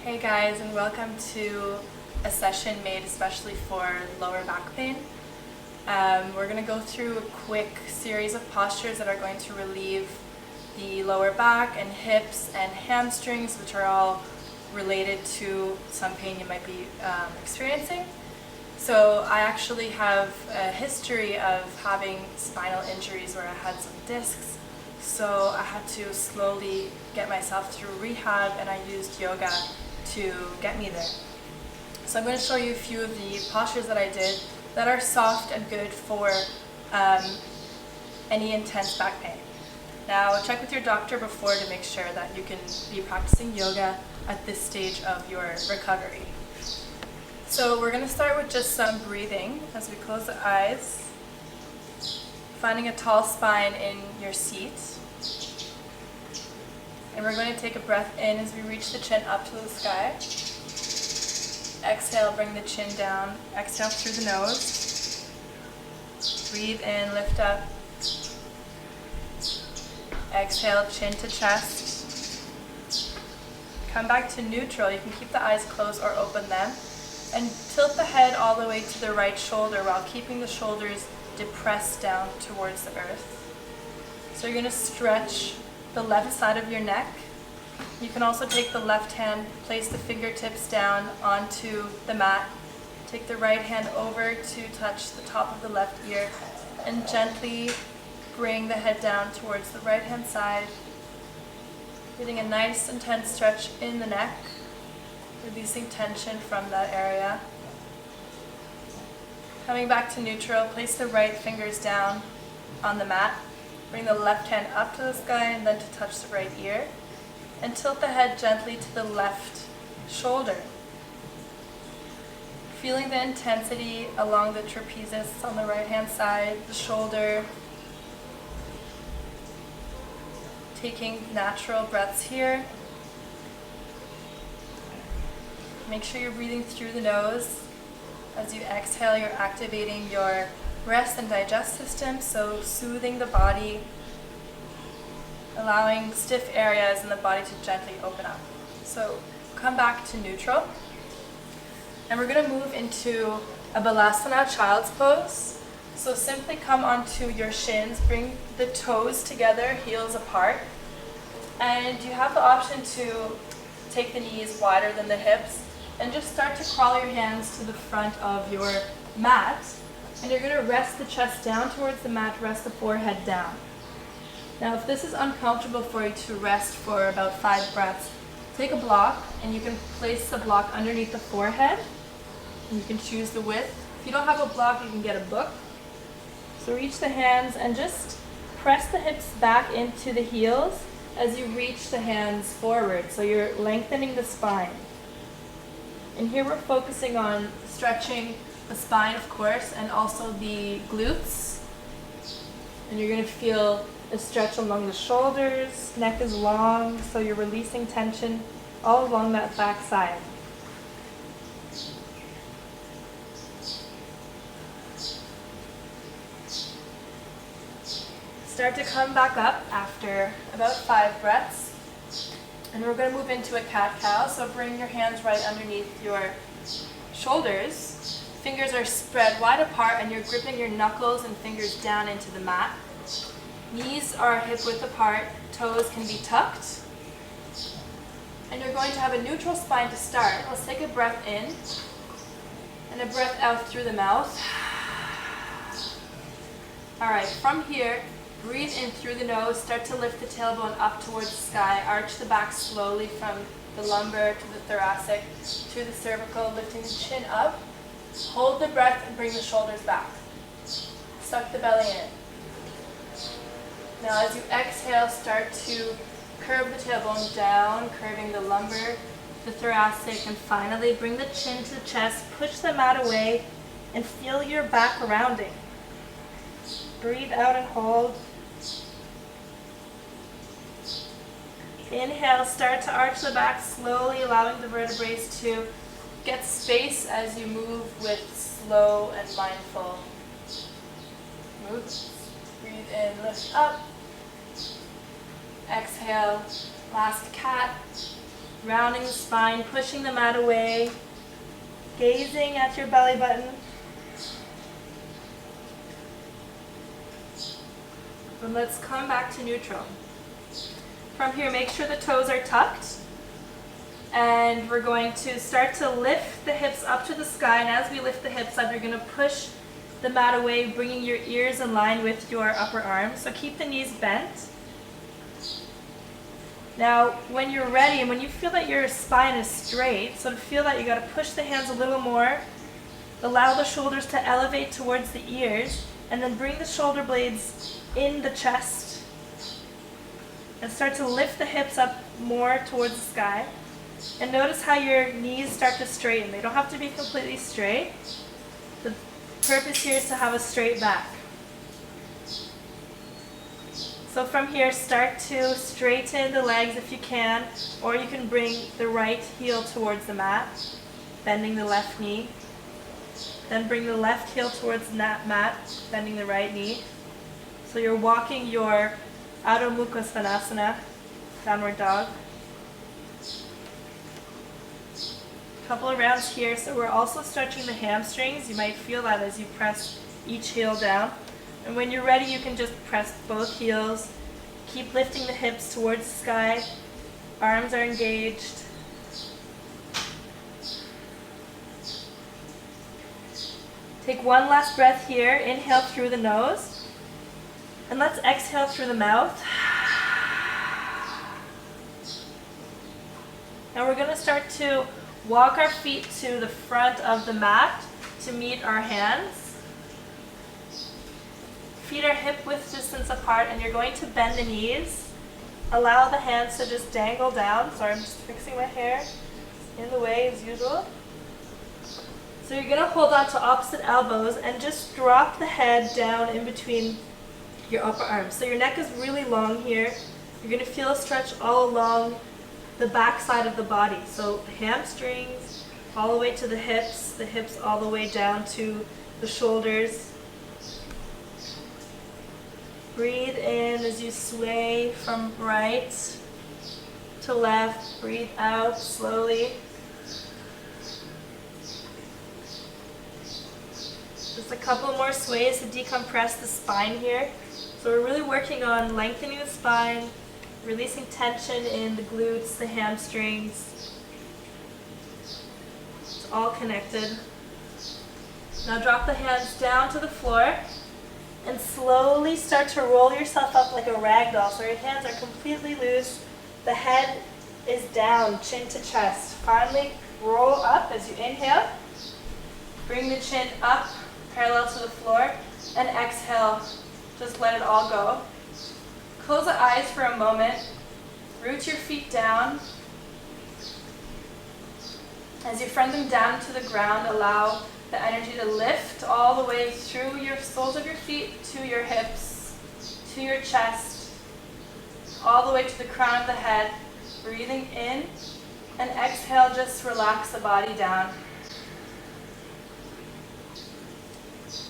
Hey guys, and welcome to a session made especially for lower back pain. We're going to go through a quick series of postures that are going to relieve the lower back and hips and hamstrings, which are all related to some pain you might be experiencing. So I actually have a history of having spinal injuries where I had some discs. So I had to slowly get myself through rehab, and I used yoga to get me there. So I'm going to show you a few of the postures that I did that are soft and good for any intense back pain. Now check with your doctor before to make sure that you can be practicing yoga at this stage of your recovery. So we're going to start with just some breathing as we close the eyes, finding a tall spine in your seat. And we're going to take a breath in as we reach the chin up to the sky. Exhale, bring the chin down. Exhale through the nose. Breathe in, lift up. Exhale, chin to chest. Come back to neutral. You can keep the eyes closed or open them. And tilt the head all the way to the right shoulder while keeping the shoulders depressed down towards the earth. So you're going to stretch the left side of your neck. You can also take the left hand, place the fingertips down onto the mat. Take the right hand over to touch the top of the left ear and gently bring the head down towards the right hand side. Getting a nice intense stretch in the neck, releasing tension from that area. Coming back to neutral, place the right fingers down on the mat. Bring the left hand up to the sky and then to touch the right ear. And tilt the head gently to the left shoulder. Feeling the intensity along the trapezius on the right hand side, the shoulder. Taking natural breaths here. Make sure you're breathing through the nose. As you exhale, you're activating your rest and digest system, so soothing the body, allowing stiff areas in the body to gently open up. So come back to neutral. And we're going to move into a Balasana child's pose. So simply come onto your shins, bring the toes together, heels apart. And you have the option to take the knees wider than the hips and just start to crawl your hands to the front of your mat. And you're going to rest the chest down towards the mat, rest the forehead down. Now if this is uncomfortable for you to rest for about 5 breaths, take a block and you can place the block underneath the forehead. And you can choose the width. If you don't have a block, you can get a book. So reach the hands and just press the hips back into the heels as you reach the hands forward. So you're lengthening the spine. And here we're focusing on stretching the spine, of course, and also the glutes. And you're going to feel a stretch along the shoulders. Neck is long, so you're releasing tension all along that back side. Start to come back up after about 5 breaths. And we're going to move into a cat-cow, so bring your hands right underneath your shoulders. Fingers are spread wide apart and you're gripping your knuckles and fingers down into the mat. Knees are hip width apart, toes can be tucked. And you're going to have a neutral spine to start. Let's take a breath in and a breath out through the mouth. Alright, from here, breathe in through the nose, start to lift the tailbone up towards the sky, arch the back slowly from the lumbar to the thoracic to the cervical, lifting the chin up. Hold the breath and bring the shoulders back. Suck the belly in. Now as you exhale, start to curve the tailbone down, curving the lumbar, the thoracic, and finally bring the chin to the chest, push the mat away, and feel your back rounding. Breathe out and hold. Inhale, start to arch the back slowly, allowing the vertebrae to get space as you move with slow and mindful movements. Breathe in, lift up. Exhale, last cat. Rounding the spine, pushing the mat away, gazing at your belly button. And let's come back to neutral. From here, make sure the toes are tucked. And we're going to start to lift the hips up to the sky. And as we lift the hips up, you're going to push the mat away, bringing your ears in line with your upper arms. So keep the knees bent. Now, when you're ready and when you feel that your spine is straight, so to feel that, you got to push the hands a little more. Allow the shoulders to elevate towards the ears, and then bring the shoulder blades in the chest. And start to lift the hips up more towards the sky. And notice how your knees start to straighten. They don't have to be completely straight. The purpose here is to have a straight back. So from here, start to straighten the legs if you can, or you can bring the right heel towards the mat, bending the left knee. Then bring the left heel towards the mat, bending the right knee. So you're walking your Adho Mukha Svanasana, downward dog. Couple of rounds here, so we're also stretching the hamstrings. You might feel that as you press each heel down. And when you're ready, you can just press both heels. Keep lifting the hips towards the sky. Arms are engaged. Take one last breath here. Inhale through the nose. And let's exhale through the mouth. Now we're going to start to walk our feet to the front of the mat to meet our hands. Feet are hip width distance apart, and you're going to bend the knees. Allow the hands to just dangle down. Sorry, I'm just fixing my hair in the way as usual. So you're going to hold on to opposite elbows and just drop the head down in between your upper arms. So your neck is really long here. You're going to feel a stretch all along the back side of the body. So the hamstrings all the way to the hips all the way down to the shoulders. Breathe in as you sway from right to left. Breathe out slowly. Just a couple more sways to decompress the spine here. So we're really working on lengthening the spine, releasing tension in the glutes, the hamstrings. It's all connected. Now drop the hands down to the floor and slowly start to roll yourself up like a rag doll. So your hands are completely loose. The head is down, chin to chest. Finally, roll up as you inhale. Bring the chin up, parallel to the floor, and exhale. Just let it all go. Close the eyes for a moment. Root your feet down. As you front them down to the ground, allow the energy to lift all the way through your soles of your feet to your hips, to your chest, all the way to the crown of the head. Breathing in, and exhale, just relax the body down.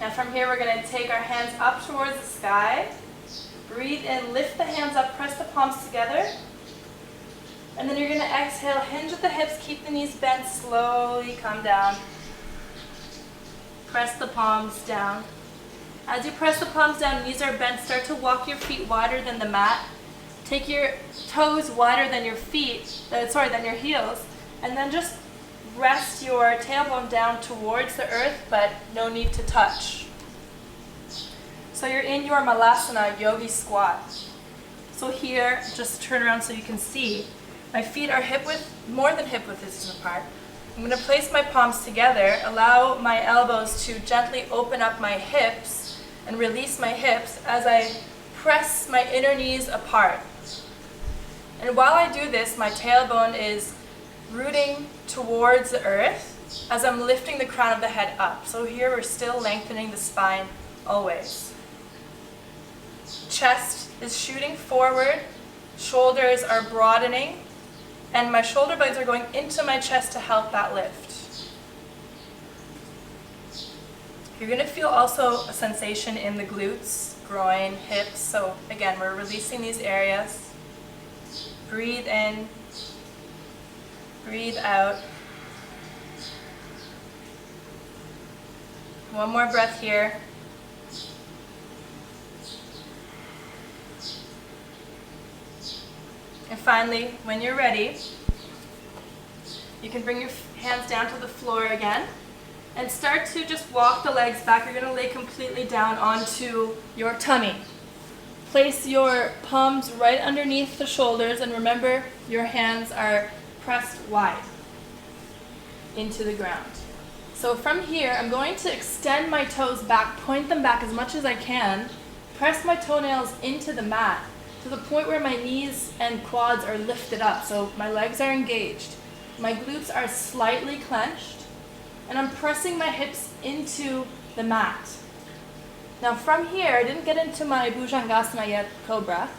Now from here, we're going to take our hands up towards the sky. Breathe in, lift the hands up, press the palms together. And then you're going to exhale, hinge at the hips, keep the knees bent, slowly come down. Press the palms down. As you press the palms down, knees are bent, start to walk your feet wider than the mat. Take your toes wider than your than your heels. And then just rest your tailbone down towards the earth, but no need to touch. So you're in your Malasana yogi squat. So here, just turn around so you can see. My feet are hip width, more than hip width distance apart. I'm going to place my palms together, allow my elbows to gently open up my hips and release my hips as I press my inner knees apart. And while I do this, my tailbone is rooting towards the earth as I'm lifting the crown of the head up. So here we're still lengthening the spine always. Chest is shooting forward, shoulders are broadening, and my shoulder blades are going into my chest to help that lift. You're going to feel also a sensation in the glutes, groin, hips. So again, we're releasing these areas. Breathe in. Breathe out. One more breath here. And finally, when you're ready, you can bring your hands down to the floor again and start to just walk the legs back. You're going to lay completely down onto your tummy. Place your palms right underneath the shoulders, and remember, your hands are pressed wide into the ground. So from here, I'm going to extend my toes back, point them back as much as I can, press my toenails into the mat to the point where my knees and quads are lifted up, so my legs are engaged. My glutes are slightly clenched, and I'm pressing my hips into the mat. Now from here, I didn't get into my Bhujangasana yet, Cobra.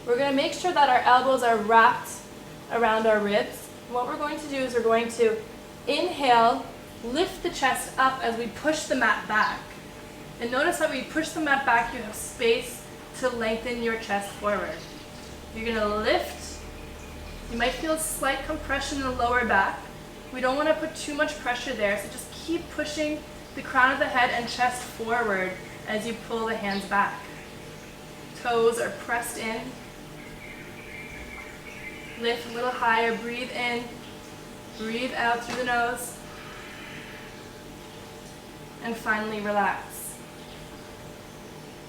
We're going to make sure that our elbows are wrapped around our ribs. What we're going to do is we're going to inhale, lift the chest up as we push the mat back. And notice that when you push the mat back, you have space to lengthen your chest forward. You're going to lift. You might feel a slight compression in the lower back. We don't want to put too much pressure there, so just keep pushing the crown of the head and chest forward as you pull the hands back. Toes are pressed in. Lift a little higher, breathe in, breathe out through the nose, and finally relax.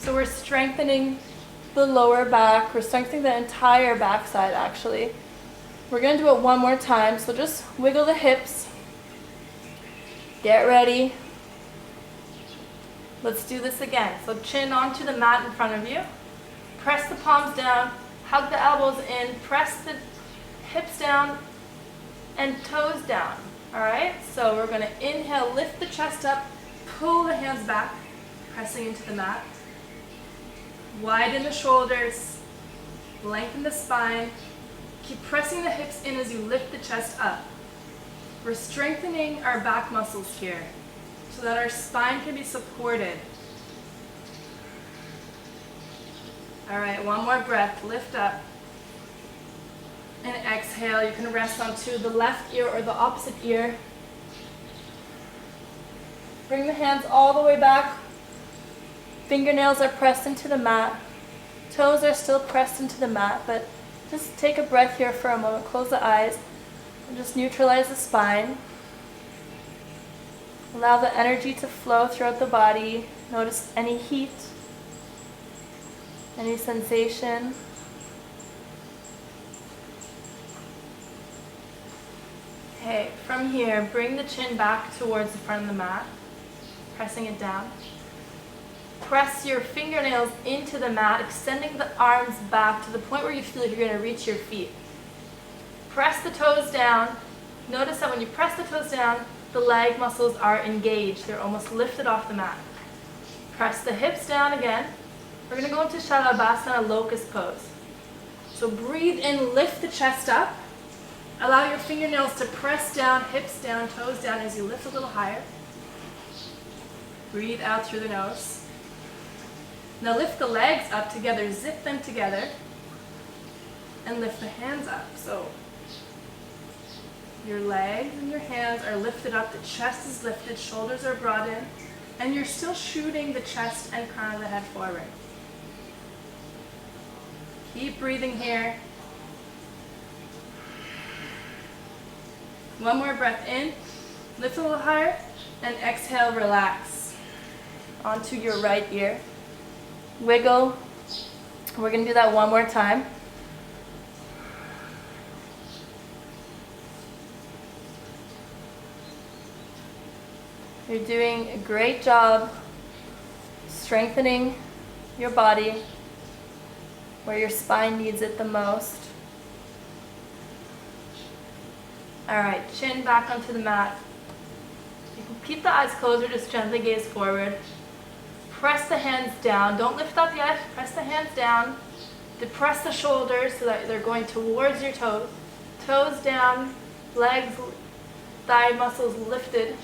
So we're strengthening the lower back, we're strengthening the entire backside actually. We're going to do it one more time, so just wiggle the hips, get ready. Let's do this again. So chin onto the mat in front of you, press the palms down, hug the elbows in, press the hips down and toes down. All right, so we're going to inhale, lift the chest up, pull the hands back, pressing into the mat. Widen the shoulders, lengthen the spine. Keep pressing the hips in as you lift the chest up. We're strengthening our back muscles here so that our spine can be supported. All right, one more breath. Lift up and exhale. You can rest onto the left ear or the opposite ear. Bring the hands all the way back. Fingernails are pressed into the mat. Toes are still pressed into the mat, but just take a breath here for a moment. Close the eyes and just neutralize the spine. Allow the energy to flow throughout the body. Notice any heat, any sensation. Okay, from here, bring the chin back towards the front of the mat, pressing it down. Press your fingernails into the mat, extending the arms back to the point where you feel like you're going to reach your feet. Press the toes down. Notice that when you press the toes down, the leg muscles are engaged. They're almost lifted off the mat. Press the hips down again. We're going to go into Shalabhasana locust pose. So breathe in, lift the chest up. Allow your fingernails to press down, hips down, toes down as you lift a little higher. Breathe out through the nose. Now lift the legs up together, zip them together, and lift the hands up. So your legs and your hands are lifted up, the chest is lifted, shoulders are brought in, and you're still shooting the chest and crown of the head forward. Keep breathing here. One more breath in, lift a little higher, and exhale, relax onto your right ear. Wiggle. We're going to do that one more time. You're doing a great job strengthening your body where your spine needs it the most. All right, chin back onto the mat. You can keep the eyes closed or just gently gaze forward. Press the hands down. Don't lift up yet. Press the hands down. Depress the shoulders so that they're going towards your toes. Toes down, legs, thigh muscles lifted,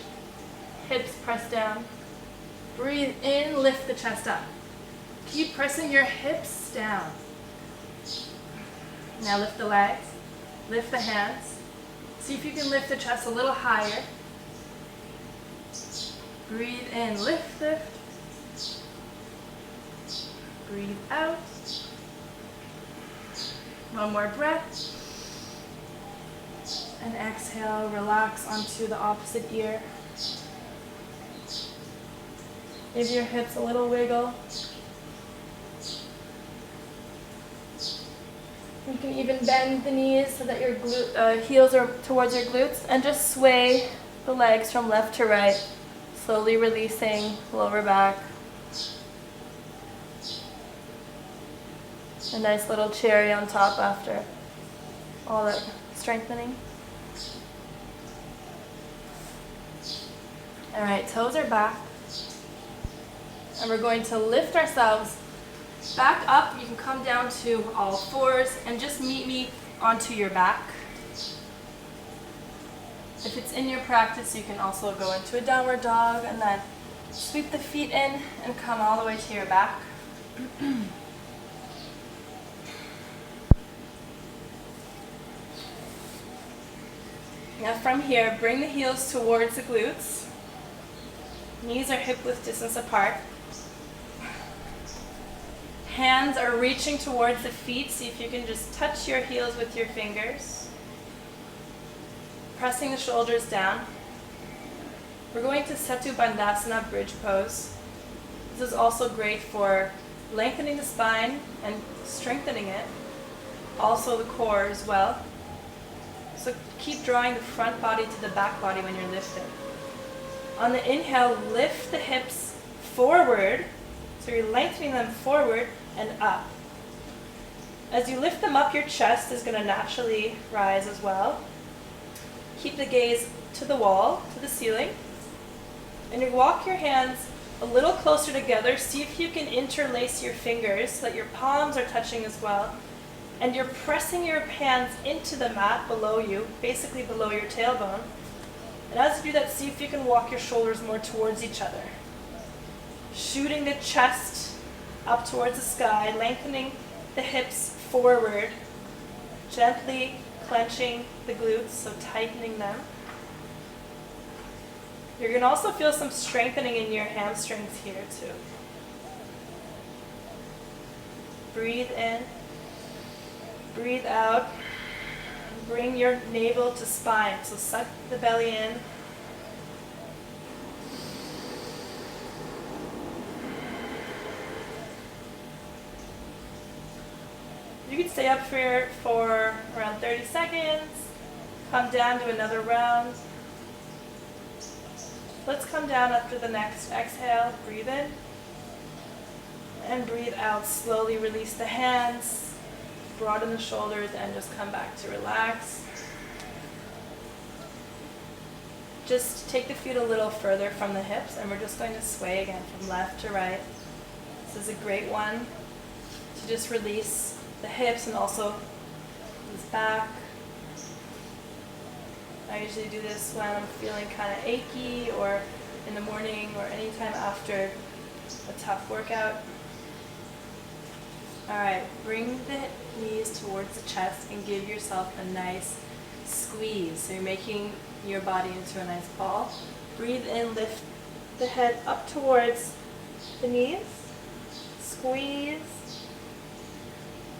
hips pressed down. Breathe in, lift the chest up. Keep pressing your hips down. Now lift the legs, lift the hands. See if you can lift the chest a little higher. Breathe in, lift, lift. Breathe out. One more breath. And exhale, relax onto the opposite ear. Give your hips a little wiggle. You can even bend the knees so that your heels are towards your glutes, and just sway the legs from left to right, slowly releasing lower back. A nice little cherry on top after all that strengthening. All right, toes are back. And we're going to lift ourselves back up. You can come down to all fours and just meet me onto your back. If it's in your practice, you can also go into a downward dog and then sweep the feet in and come all the way to your back. Now from here, bring the heels towards the glutes. Knees are hip width distance apart. Hands are reaching towards the feet. See if you can just touch your heels with your fingers. Pressing the shoulders down. We're going to Setu Bandhasana bridge pose. This is also great for lengthening the spine and strengthening it. Also the core as well. So keep drawing the front body to the back body when you're lifting. On the inhale, lift the hips forward. So you're lengthening them forward and up. As you lift them up, your chest is going to naturally rise as well. Keep the gaze to the wall, to the ceiling. And you walk your hands a little closer together. See if you can interlace your fingers so that your palms are touching as well. And you're pressing your hands into the mat below you, basically below your tailbone. And as you do that, see if you can walk your shoulders more towards each other. Shooting the chest up towards the sky, lengthening the hips forward, gently clenching the glutes, so tightening them. You're going to also feel some strengthening in your hamstrings here too. Breathe in, breathe out. Bring your navel to spine, so suck the belly in. You can stay up here for around 30 seconds. Come down to another round. Let's come down after the next exhale. Breathe in. And breathe out. Slowly release the hands. Broaden the shoulders and just come back to relax. Just take the feet a little further from the hips, and we're just going to sway again from left to right. This is a great one to just release the hips and also this back. I usually do this when I'm feeling kind of achy or in the morning or anytime after a tough workout. All right, bring the knees towards the chest and give yourself a nice squeeze. So you're making your body into a nice ball. Breathe in, lift the head up towards the knees. Squeeze.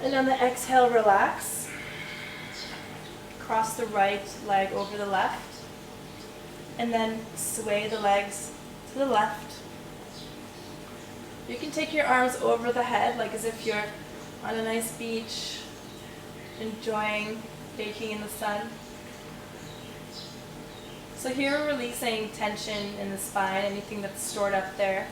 And on the exhale, relax. Cross the right leg over the left. And then sway the legs to the left. You can take your arms over the head, like as if you're on a nice beach, enjoying baking in the sun. So here we're releasing tension in the spine, anything that's stored up there.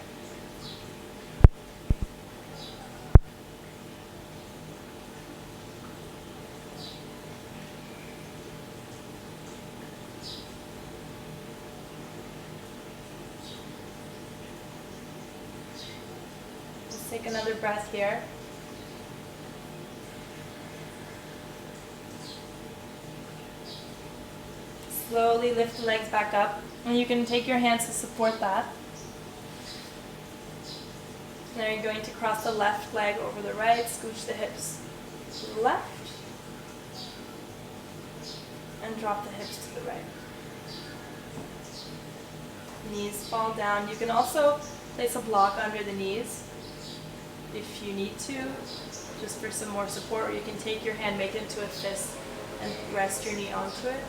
Take another breath here. Slowly lift the legs back up, and you can take your hands to support that. Now you're going to cross the left leg over the right, scooch the hips to the left. and drop the hips to the right. Knees fall down. You can also place a block under the knees if you need to, just for some more support, or you can take your hand, make it into a fist, and rest your knee onto it.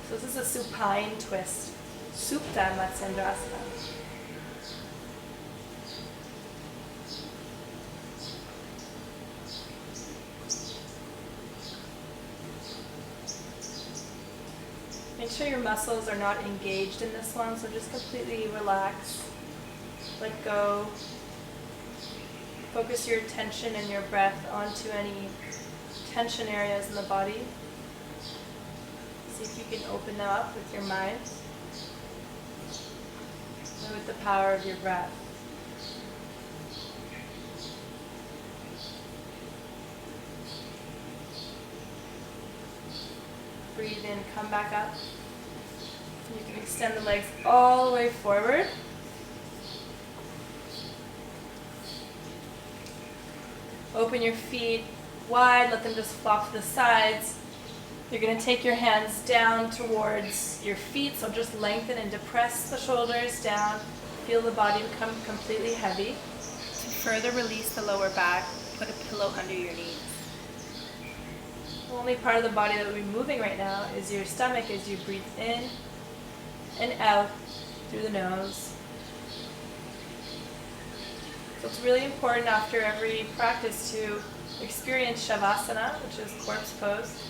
So this is a supine twist, Supta Matsyendrasana. Make sure your muscles are not engaged in this one, so just completely relax, let go. Focus your attention and your breath onto any tension areas in the body. See if you can open them up with your mind and with the power of your breath. Breathe in, come back up. You can extend the legs all the way forward. Open your feet wide, let them just flop to the sides. You're going to take your hands down towards your feet, so just lengthen and depress the shoulders down. Feel the body become completely heavy. To further release the lower back, put a pillow under your knees. The only part of the body that will be moving right now is your stomach as you breathe in and out through the nose. So it's really important after every practice to experience Shavasana, which is corpse pose,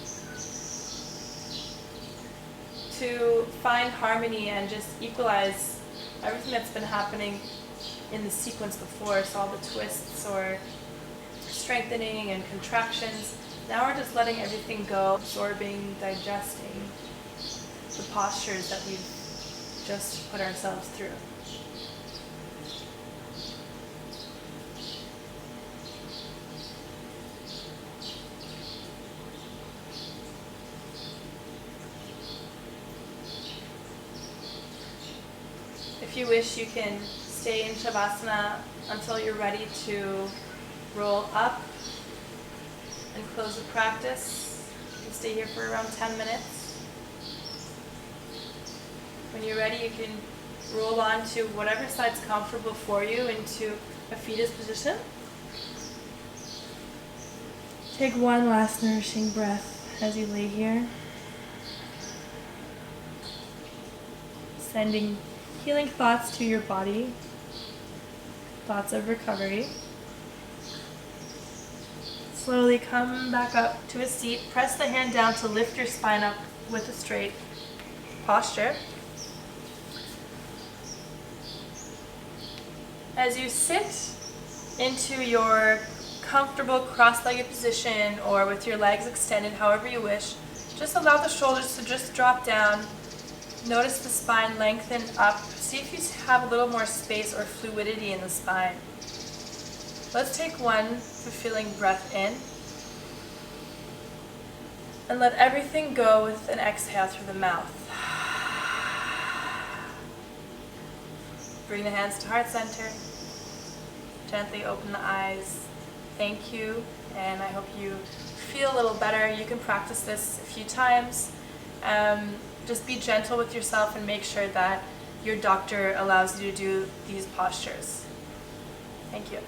to find harmony and just equalize everything that's been happening in the sequence before, so all the twists or strengthening and contractions. Now we're just letting everything go, absorbing, digesting the postures that we've just put ourselves through. If you wish, you can stay in Shavasana until you're ready to roll up and close the practice. You can stay here for around 10 minutes. When you're ready, you can roll on to whatever side's comfortable for you into a fetus position. Take one last nourishing breath as you lay here. Sending healing thoughts to your body, thoughts of recovery. Slowly come back up to a seat. Press the hand down to lift your spine up with a straight posture. As you sit into your comfortable cross-legged position or with your legs extended, however you wish, just allow the shoulders to just drop down. Notice the spine lengthen up. See if you have a little more space or fluidity in the spine. Let's take one fulfilling breath in. And let everything go with an exhale through the mouth. Bring the hands to heart center. Gently open the eyes. Thank you, and I hope you feel a little better. You can practice this a few times. Just be gentle with yourself and make sure that your doctor allows you to do these postures. Thank you.